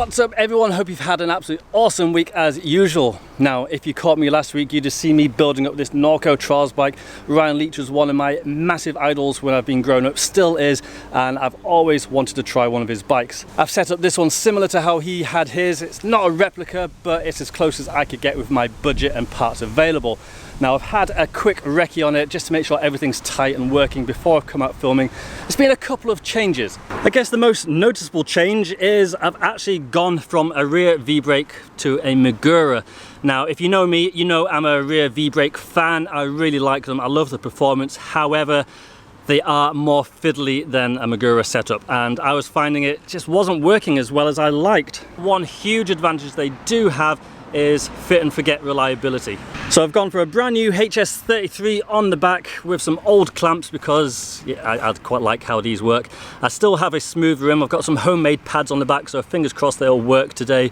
What's up everyone, hope you've had an absolutely awesome week as usual. Now if you caught me last week, you just see me building up this Norco trials bike. Ryan Leech was one of my massive idols when I've been growing up, still is, and I've always wanted to try one of his bikes. I've set up this one similar to how he had his. It's not a replica, but it's as close as I could get with my budget and parts available. Now I've had a quick recce on it just to make sure everything's tight and working before I've come out filming. There's been a couple of changes. I guess the most noticeable change is I've actually gone from a rear V-brake to a Magura. Now if you know me, you know I'm a rear V-brake fan. I really like them, I love the performance. However, they are more fiddly than a Magura setup, and I was finding it just wasn't working as well as I liked. One huge advantage they do have is fit and forget reliability. So I've gone for a brand new HS33 on the back with some old clamps because I quite like how these work. I still have a smooth rim. I've got some homemade pads on the back, so fingers crossed they'll work today.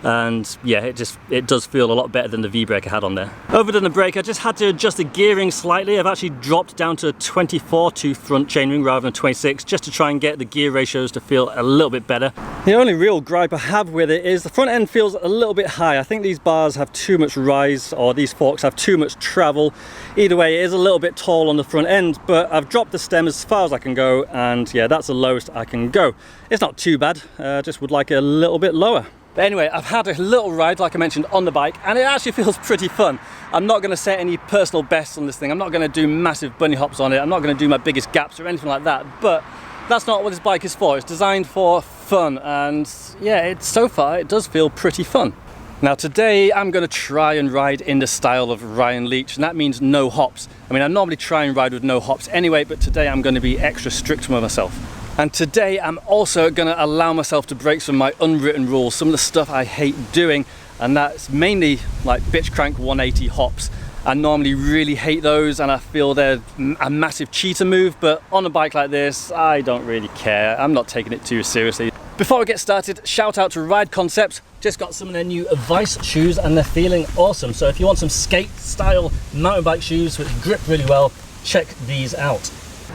And yeah, it does feel a lot better than the V-brake I had on there. Other than the brake, I just had to adjust the gearing slightly. I've actually dropped down to 24 tooth front chainring rather than 26, just to try and get the gear ratios to feel a little bit better. The only real gripe I have with it is the front end feels a little bit high. I think these bars have too much rise, or these forks have too much travel. Either way, it is a little bit tall on the front end, but I've dropped the stem as far as I can go, and yeah, that's the lowest I can go. It's not too bad, just would like it a little bit lower. But anyway, I've had a little ride, like I mentioned, on the bike, and it actually feels pretty fun. I'm not going to set any personal bests on this thing. I'm not going to do massive bunny hops on it. I'm not going to do my biggest gaps or anything like that, but that's not what this bike is for. It's designed for fun, and yeah, so far it does feel pretty fun. Now today I'm going to try and ride in the style of Ryan Leech, and that means no hops. I mean, I normally try and ride with no hops anyway, but today I'm going to be extra strict with myself. And today I'm also going to allow myself to break some of my unwritten rules, some of the stuff I hate doing, and that's mainly like bitch crank 180 hops. I normally really hate those, and I feel they're a massive cheater move, but on a bike like this, I don't really care. I'm not taking it too seriously. Before we get started, shout out to Ride Concepts. Just got some of their new Vice shoes and they're feeling awesome. So if you want some skate style mountain bike shoes which grip really well, check these out.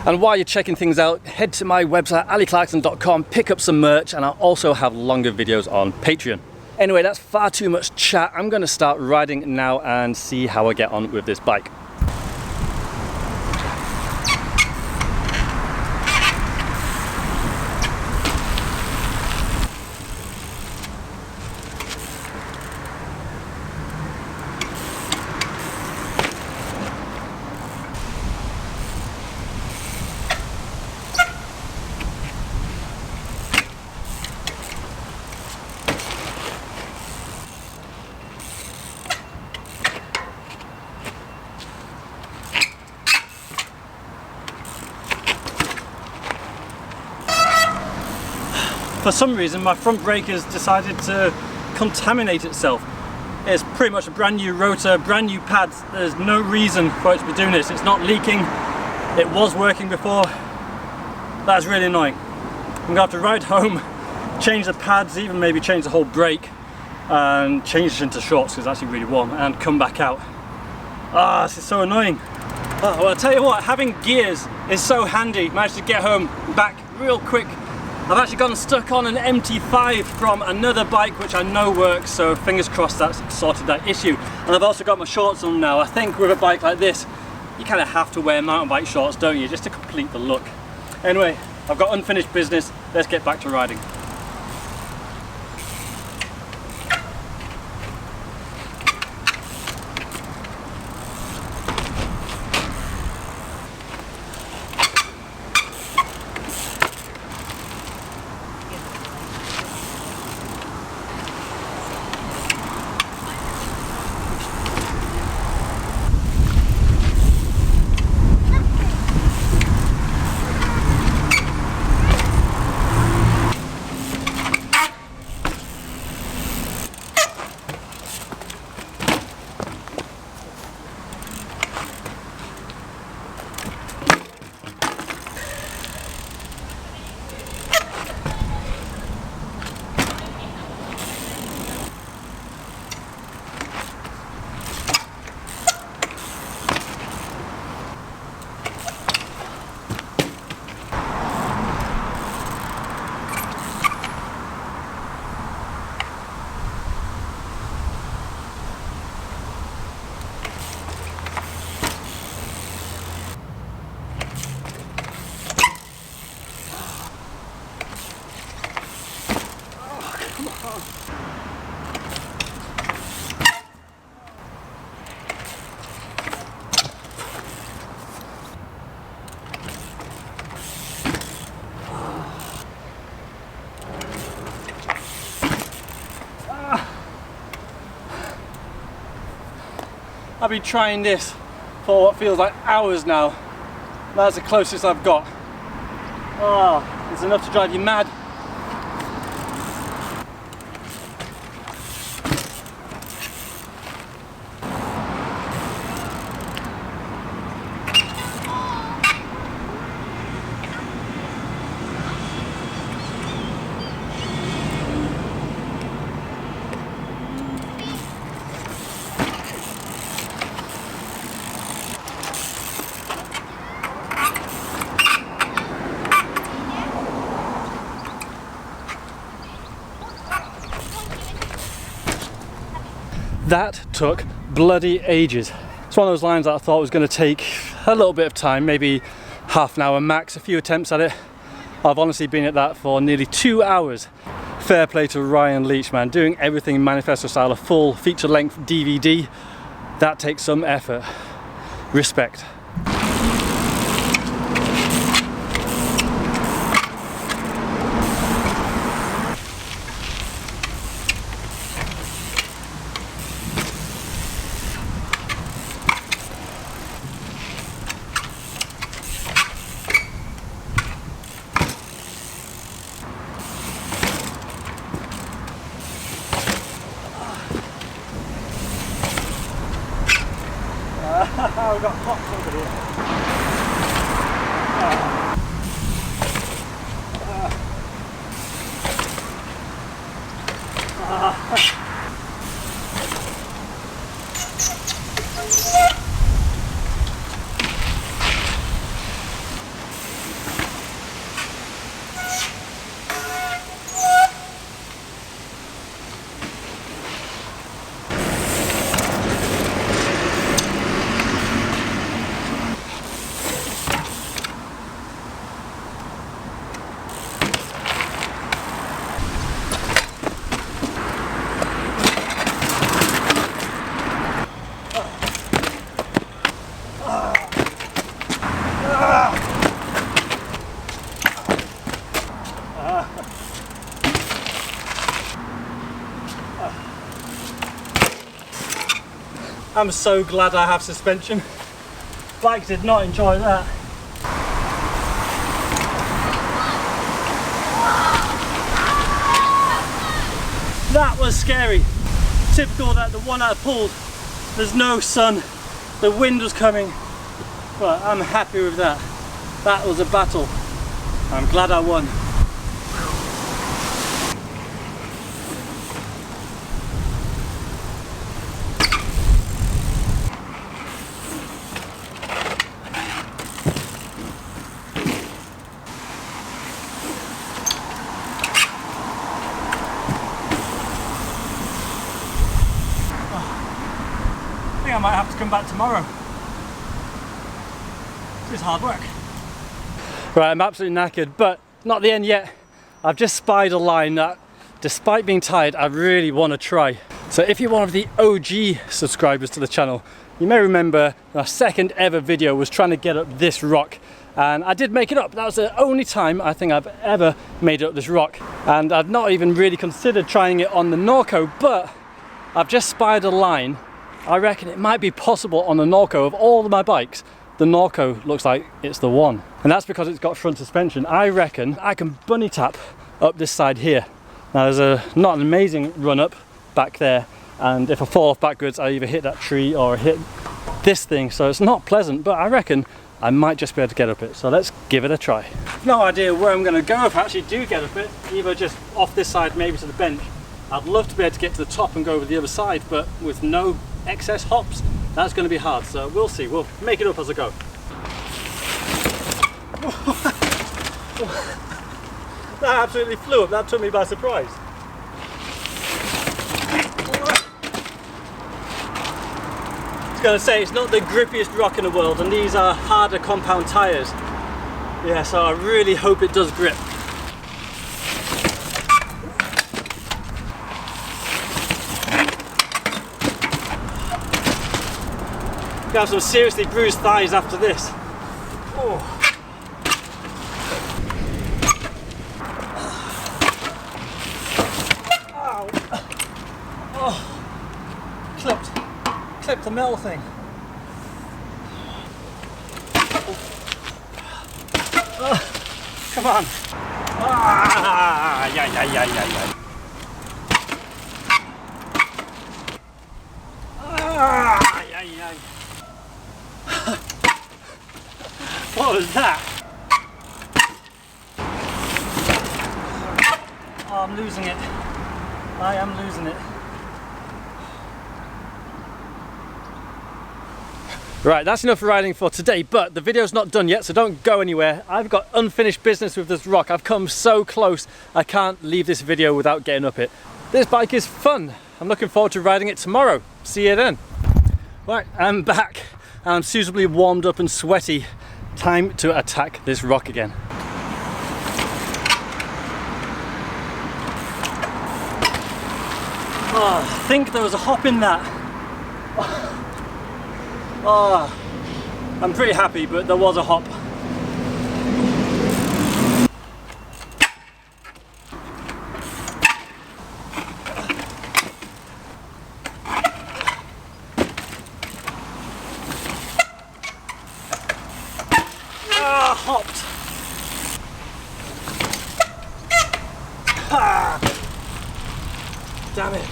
And while you're checking things out, head to my website Clarkson.com, pick up some merch, and I also have longer videos on Patreon. Anyway, that's far too much chat. I'm going to start riding now and see how I get on with this bike. For some reason my front brake has decided to contaminate itself. It's pretty much a brand new rotor, brand new pads. There's no reason for it to be doing this. It's not leaking. It was working before. That's really annoying. I'm gonna have to ride home, change the pads, even maybe change the whole brake, and change it into shorts because it's actually really warm, and come back out. Ah, this is so annoying. Oh, well, I'll tell you what, having gears is so handy. Managed to get home back real quick. I've actually gotten stuck on an MT5 from another bike which I know works, so fingers crossed that's sorted that issue. And I've also got my shorts on now. I think with a bike like this, you kind of have to wear mountain bike shorts, don't you, just to complete the look. Anyway, I've got unfinished business, let's get back to riding. I've been trying this for what feels like hours now. That's the closest I've got. Oh, it's enough to drive you mad. That took bloody ages. It's one of those lines that I thought was going to take a little bit of time, maybe half an hour max, a few attempts at it. I've honestly been at that for nearly 2 hours. Fair play to Ryan Leech, man, doing everything Manifesto style, a full feature-length DVD. That takes some effort. Respect. We've got hops over here. I'm so glad I have suspension. Bike did not enjoy that. That was scary. Typical that the one I pulled, there's no sun, the wind was coming, but I'm happy with that. That was a battle. I'm glad I won. I might have to come back tomorrow. This is hard work. Right, I'm absolutely knackered, but not the end yet. I've just spied a line that, despite being tired, I really want to try. So if you're one of the OG subscribers to the channel, you may remember our second ever video was trying to get up this rock. And I did make it up. That was the only time I think I've ever made up this rock. And I've not even really considered trying it on the Norco, but I've just spied a line. I reckon it might be possible on the Norco. Of all of my bikes, the Norco looks like it's the one. And that's because it's got front suspension. I reckon I can bunny tap up this side here. Now there's not an amazing run up back there. And if I fall off backwards, I either hit that tree or hit this thing. So it's not pleasant, but I reckon I might just be able to get up it. So let's give it a try. No idea where I'm gonna go if I actually do get up it. Either just off this side, maybe to the bench. I'd love to be able to get to the top and go over the other side, but with no excess hops, that's going to be hard, so we'll see. We'll make it up as I go. That absolutely flew up. That took me by surprise. I was going to say, it's not the grippiest rock in the world, and these are harder compound tyres. Yeah, so I really hope it does grip. Gonna have some seriously bruised thighs after this. Oh. Ow. Oh. clip the metal thing. Oh, come on. Ah, yeah. Ah, yeah. What was that? Oh, I'm losing it. I am losing it. Right, that's enough riding for today, but the video's not done yet, so don't go anywhere. I've got unfinished business with this rock. I've come so close, I can't leave this video without getting up it. This bike is fun. I'm looking forward to riding it tomorrow. See you then. Right, I'm back. I'm suitably warmed up and sweaty. Time to attack this rock again. Oh, I think there was a hop in that. Oh, I'm pretty happy, but there was a hop. Ah, hopped. Ah, damn it.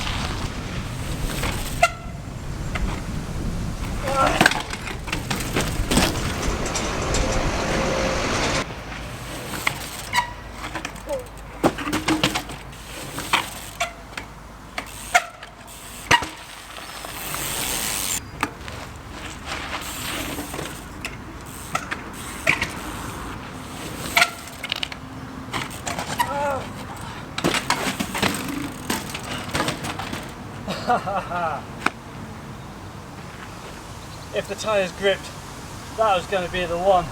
If the tyres gripped, that was going to be the one.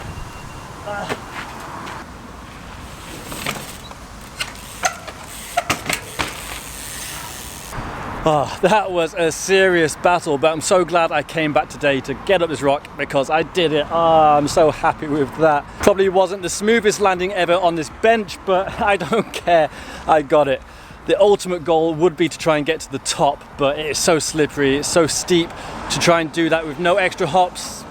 Oh, that was a serious battle, but I'm so glad I came back today to get up this rock because I did it. Oh, I'm so happy with that. Probably wasn't the smoothest landing ever on this bench, but I don't care. I got it. The ultimate goal would be to try and get to the top, but it is so slippery, it's so steep. To try and do that with no extra hops,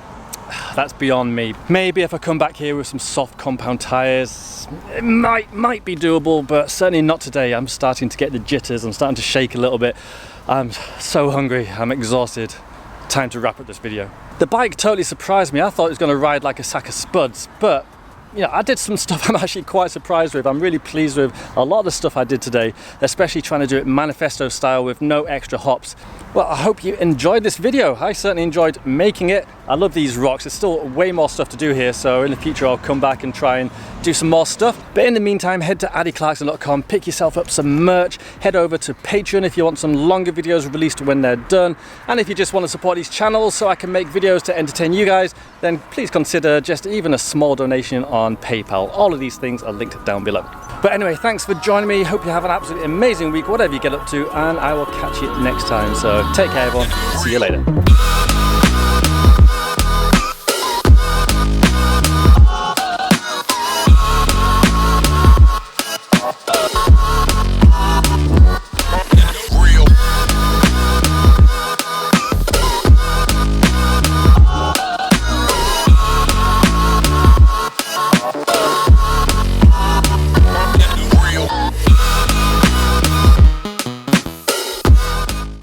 that's beyond me. Maybe if I come back here with some soft compound tyres, it might be doable, but certainly not today. I'm starting to get the jitters, I'm starting to shake a little bit. I'm so hungry, I'm exhausted. Time to wrap up this video. The bike totally surprised me. I thought it was going to ride like a sack of spuds, but you know, I did some stuff I'm actually quite surprised with. I'm really pleased with a lot of the stuff I did today, especially trying to do it manifesto style with no extra hops. Well, I hope you enjoyed this video. I certainly enjoyed making it. I love these rocks. There's still way more stuff to do here, so in the future I'll come back and try and do some more stuff. But in the meantime, head to addyclarkson.com, pick yourself up some merch, head over to Patreon if you want some longer videos released when they're done. And if you just want to support these channels so I can make videos to entertain you guys, then please consider just even a small donation on PayPal. All of these things are linked down below. But anyway, thanks for joining me. Hope you have an absolutely amazing week, whatever you get up to, and I will catch you next time. So take care, everyone. See you later.